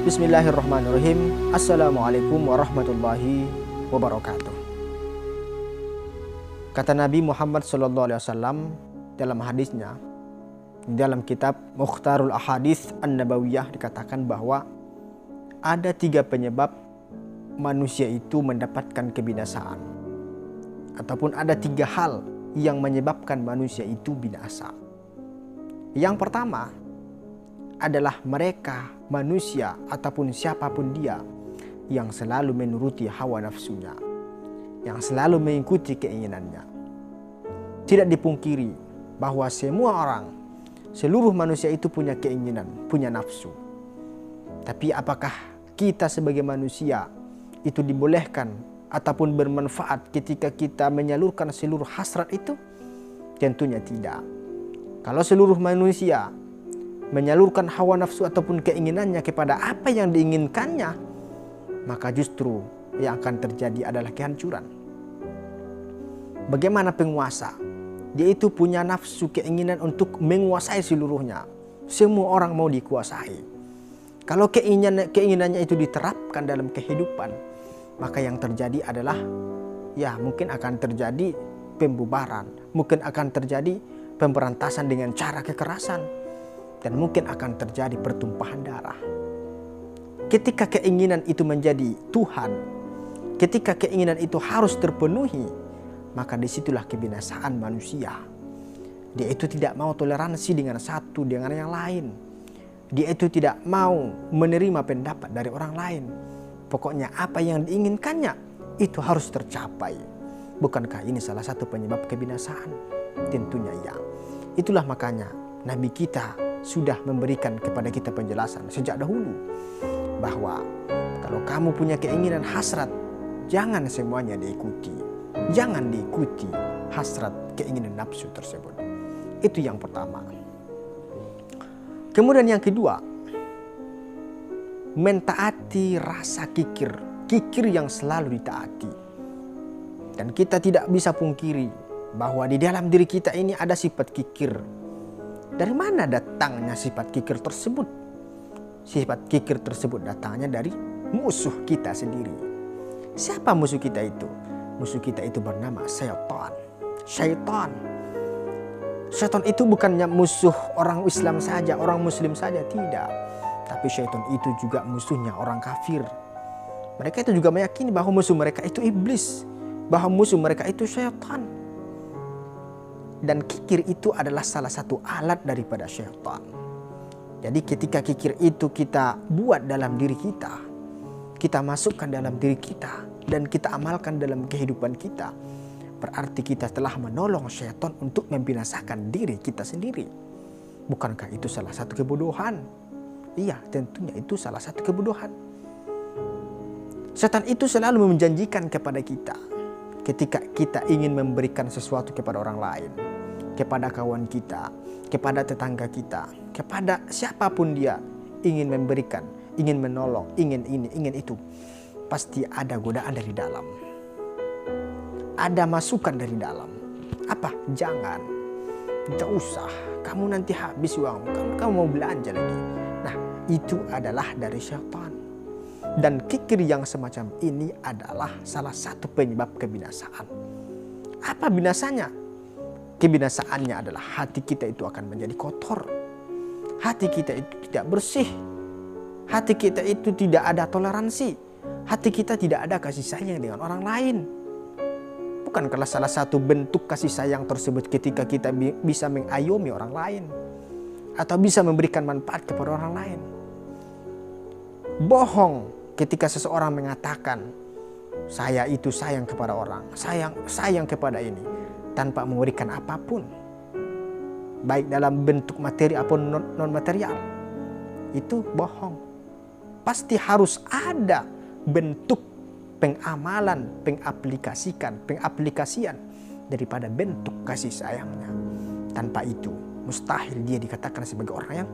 Bismillahirrahmanirrahim. Assalamualaikum warahmatullahi wabarakatuh. Kata Nabi Muhammad SAW dalam hadisnya, dalam kitab Mukhtarul Ahadits An-Nabawiyah dikatakan bahwa ada 3 penyebab manusia itu mendapatkan kebinasaan, ataupun ada 3 hal yang menyebabkan manusia itu binasa. Yang pertama adalah mereka manusia ataupun siapapun dia yang selalu menuruti hawa nafsunya, yang selalu mengikuti keinginannya. Tidak dipungkiri bahwa semua orang, seluruh manusia itu punya keinginan, punya nafsu. Tapi apakah kita sebagai manusia itu dibolehkan ataupun bermanfaat ketika kita menyalurkan seluruh hasrat itu? Tentunya tidak. Kalau seluruh manusia menyalurkan hawa nafsu ataupun keinginannya kepada apa yang diinginkannya, maka justru yang akan terjadi adalah kehancuran. Bagaimana penguasa? Dia itu punya nafsu, keinginan untuk menguasai seluruhnya. Semua orang mau dikuasai. Kalau keinginannya itu diterapkan dalam kehidupan, maka yang terjadi adalah mungkin akan terjadi pembubaran, mungkin akan terjadi pemberantasan dengan cara kekerasan, dan mungkin akan terjadi pertumpahan darah. Ketika keinginan itu menjadi Tuhan, ketika keinginan itu harus terpenuhi, maka disitulah kebinasaan manusia. Dia itu tidak mau toleransi dengan satu dengan yang lain. Dia itu tidak mau menerima pendapat dari orang lain. Pokoknya apa yang diinginkannya itu harus tercapai. Bukankah ini salah satu penyebab kebinasaan? Tentunya ya. Itulah makanya Nabi kita sudah memberikan kepada kita penjelasan sejak dahulu bahwa kalau kamu punya keinginan hasrat, jangan semuanya diikuti. Jangan diikuti hasrat keinginan nafsu tersebut. Itu yang pertama. Kemudian yang kedua, mentaati rasa kikir. Kikir yang selalu ditaati. Dan kita tidak bisa pungkiri bahwa di dalam diri kita ini ada sifat kikir. Dari mana datangnya sifat kikir tersebut? Sifat kikir tersebut datangnya dari musuh kita sendiri. Siapa musuh kita itu? Musuh kita itu bernama syaitan. Syaitan. Syaitan itu bukannya musuh orang Islam saja, orang Muslim saja, tidak. Tapi syaitan itu juga musuhnya orang kafir. Mereka itu juga meyakini bahwa musuh mereka itu iblis, bahwa musuh mereka itu syaitan. Dan kikir itu adalah salah satu alat daripada syaitan. Jadi ketika kikir itu kita buat dalam diri kita, kita masukkan dalam diri kita, dan kita amalkan dalam kehidupan kita, berarti kita telah menolong syaitan untuk membinasakan diri kita sendiri. Bukankah itu salah satu kebodohan? Iya, tentunya itu salah satu kebodohan. Syaitan itu selalu menjanjikan kepada kita ketika kita ingin memberikan sesuatu kepada orang lain, kepada kawan kita, kepada tetangga kita, kepada siapapun dia, ingin memberikan, ingin menolong, ingin ini, ingin itu, pasti ada godaan dari dalam. Ada masukan dari dalam. Apa? Jangan. Tidak usah. Kamu nanti habis uang. Kamu mau belanja lagi. Nah, itu adalah dari syaitan. Dan kikir yang semacam ini adalah salah satu penyebab kebinasaan. Apa binasanya? Kebinasaannya adalah hati kita itu akan menjadi kotor. Hati kita itu tidak bersih. Hati kita itu tidak ada toleransi. Hati kita tidak ada kasih sayang dengan orang lain. Bukankah salah satu bentuk kasih sayang tersebut ketika kita bisa mengayomi orang lain, atau bisa memberikan manfaat kepada orang lain? Bohong ketika seseorang mengatakan saya itu sayang kepada orang, sayang kepada ini, tanpa memberikan apapun, baik dalam bentuk materi apapun non material, itu bohong. Pasti harus ada bentuk pengamalan, pengaplikasian daripada bentuk kasih sayangnya. Tanpa itu mustahil dia dikatakan sebagai orang yang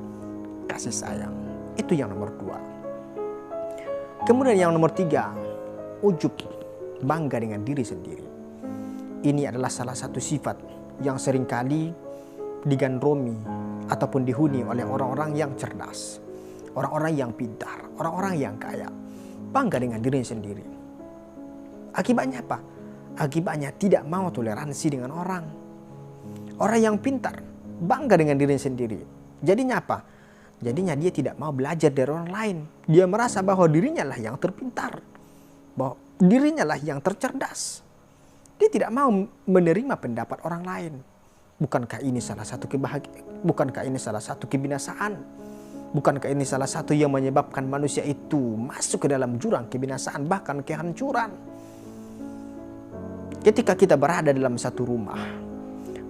kasih sayang. Itu yang nomor 2. Kemudian yang nomor 3, ujub, bangga dengan diri sendiri. Ini adalah salah satu sifat yang seringkali digandrungi ataupun dihuni oleh orang-orang yang cerdas, orang-orang yang pintar, orang-orang yang kaya bangga dengan dirinya sendiri. Akibatnya apa? Akibatnya tidak mau toleransi dengan orang. Orang yang pintar bangga dengan dirinya sendiri. Jadinya apa? Jadinya dia tidak mau belajar dari orang lain. Dia merasa bahwa dirinya lah yang terpintar, bahwa dirinya lah yang tercerdas. Dia tidak mau menerima pendapat orang lain. Bukankah ini salah satu kebahagiaan? Bukankah ini salah satu kebinasaan? Bukankah ini salah satu yang menyebabkan manusia itu masuk ke dalam jurang kebinasaan, bahkan kehancuran? Ketika kita berada dalam satu rumah,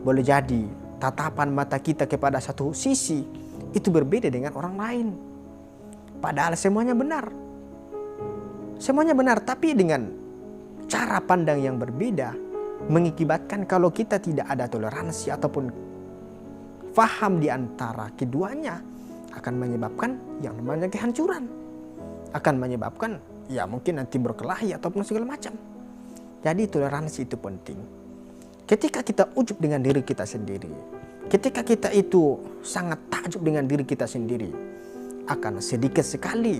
boleh jadi tatapan mata kita kepada satu sisi itu berbeda dengan orang lain. Padahal semuanya benar. Semuanya benar, tapi dengan cara pandang yang berbeda mengakibatkan kalau kita tidak ada toleransi ataupun faham di antara keduanya, akan menyebabkan yang namanya kehancuran. Akan menyebabkan ya mungkin nanti berkelahi ataupun segala macam. Jadi toleransi itu penting. Ketika kita ujub dengan diri kita sendiri, ketika kita itu sangat takjub dengan diri kita sendiri, akan sedikit sekali,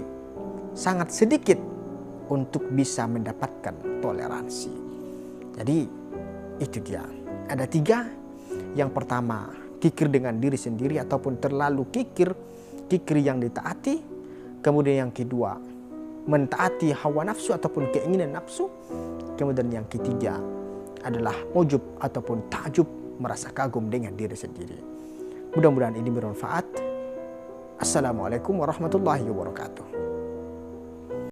sangat sedikit untuk bisa mendapatkan toleransi. Jadi itu dia. Ada 3. Yang pertama, kikir dengan diri sendiri ataupun terlalu kikir yang ditaati. Kemudian yang kedua, mentaati hawa nafsu ataupun keinginan nafsu. Kemudian yang ketiga adalah ujub ataupun takjub, merasa kagum dengan diri sendiri. Mudah-mudahan ini bermanfaat. Assalamualaikum warahmatullahi wabarakatuh.